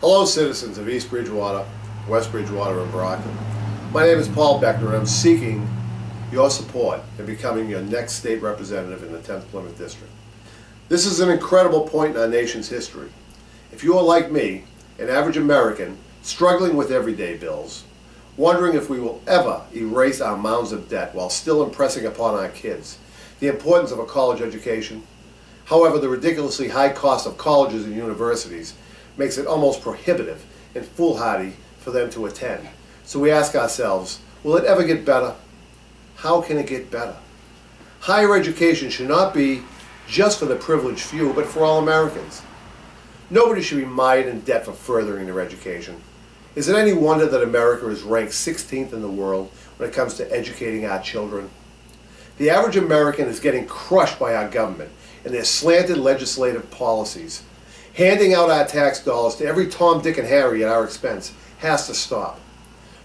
Hello citizens of East Bridgewater, West Bridgewater, and Brockton. My name is Paul Beckner and I'm seeking your support in becoming your next state representative in the 10th Plymouth District. This is an incredible point in our nation's history. If you are like me, an average American, struggling with everyday bills, wondering if we will ever erase our mounds of debt while still impressing upon our kids the importance of a college education, however, the ridiculously high cost of colleges and universities makes it almost prohibitive and foolhardy for them to attend. So we ask ourselves, will it ever get better? How can it get better? Higher education should not be just for the privileged few, but for all Americans. Nobody should be mired in debt for furthering their education. Is it any wonder that America is ranked 16th in the world when it comes to educating our children? The average American is getting crushed by our government and their slanted legislative policies. Handing out our tax dollars to every Tom, Dick, and Harry at our expense has to stop.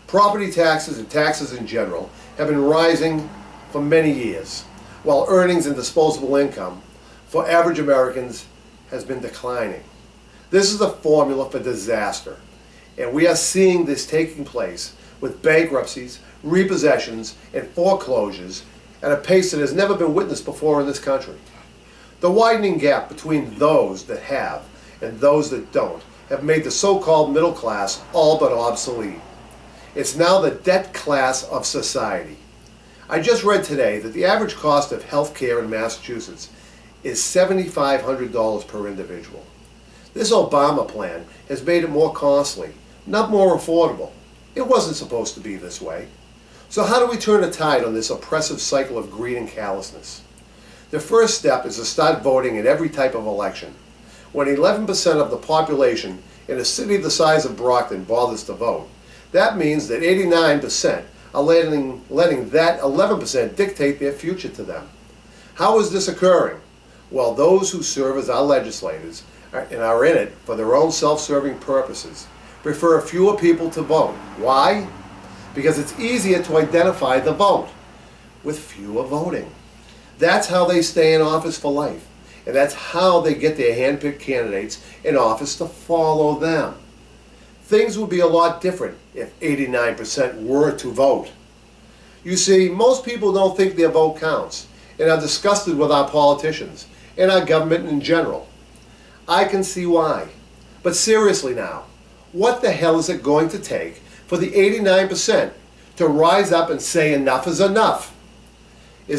Property taxes and taxes in general have been rising for many years, while earnings and disposable income for average Americans has been declining. This is the formula for disaster, and we are seeing this taking place with bankruptcies, repossessions, and foreclosures at a pace that has never been witnessed before in this country. The widening gap between those that have and those that don't have made the so-called middle class all but obsolete. It's now the debt class of society. I just read today that the average cost of health care in Massachusetts is $7,500 per individual. This Obama plan has made it more costly, not more affordable. It wasn't supposed to be this way. So how do we turn the tide on this oppressive cycle of greed and callousness? The first step is to start voting in every type of election. When 11% of the population in a city the size of Brockton bothers to vote, that means that 89% are letting that 11% dictate their future to them. How is this occurring? Well, those who serve as our legislators and are in it for their own self-serving purposes prefer fewer people to vote. Why? Because it's easier to identify the vote with fewer voting. That's how they stay in office for life. And that's how they get their hand-picked candidates in office to follow them. Things would be a lot different if 89% were to vote. You see, most people don't think their vote counts and are disgusted with our politicians and our government in general. I can see why. But seriously now, what the hell is it going to take for the 89% to rise up and say enough is enough? In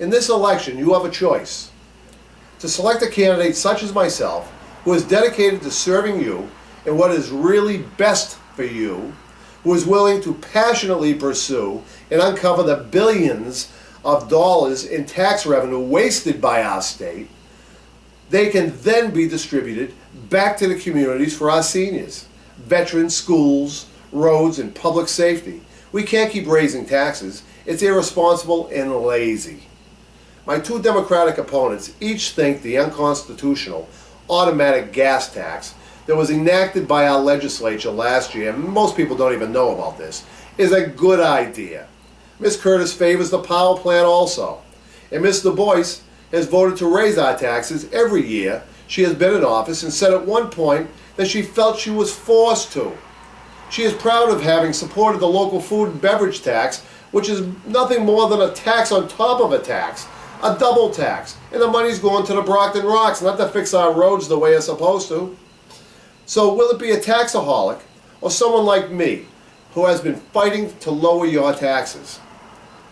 this election, you have a choice. To select a candidate such as myself, who is dedicated to serving you and what is really best for you, who is willing to passionately pursue and uncover the billions of dollars in tax revenue wasted by our state, they can then be distributed back to the communities for our seniors, veterans, schools, roads, and public safety. We can't keep raising taxes. It's irresponsible and lazy. My two Democratic opponents each think the unconstitutional automatic gas tax that was enacted by our legislature last year, and most people don't even know about this, is a good idea. Ms. Curtis favors the power plant also, and Ms. Du Bois has voted to raise our taxes every year she has been in office and said at one point that she felt she was forced to. She is proud of having supported the local food and beverage tax, which is nothing more than a tax on top of a tax. A double tax, and the money's going to the Brockton Rocks, not to fix our roads the way it's supposed to. So will it be a taxaholic or someone like me who has been fighting to lower your taxes?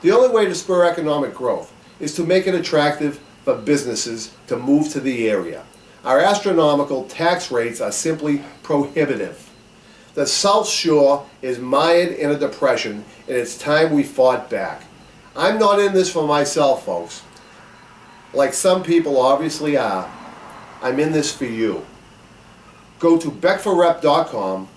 The only way to spur economic growth is to make it attractive for businesses to move to the area. Our astronomical tax rates are simply prohibitive. The South Shore is mired in a depression, and it's time we fought back. I'm not in this for myself, folks. Like some people obviously are, I'm in this for you. Go to BeckForRep.com,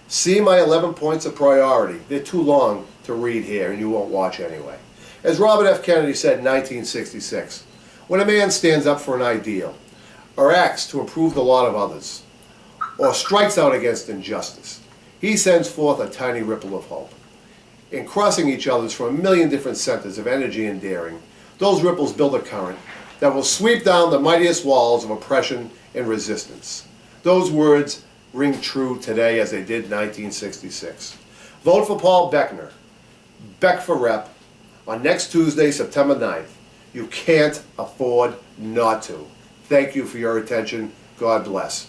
see my 11 points of priority. They're too long to read here and you won't watch anyway. As Robert F. Kennedy said in 1966, when a man stands up for an ideal, or acts to improve the lot of others, or strikes out against injustice, he sends forth a tiny ripple of hope. In crossing each other's from a million different centers of energy and daring, those ripples build a current that will sweep down the mightiest walls of oppression and resistance. Those words ring true today as they did in 1966. Vote for Paul Beckner, BeckForRep, on next Tuesday, September 9th. You can't afford not to. Thank you for your attention. God bless.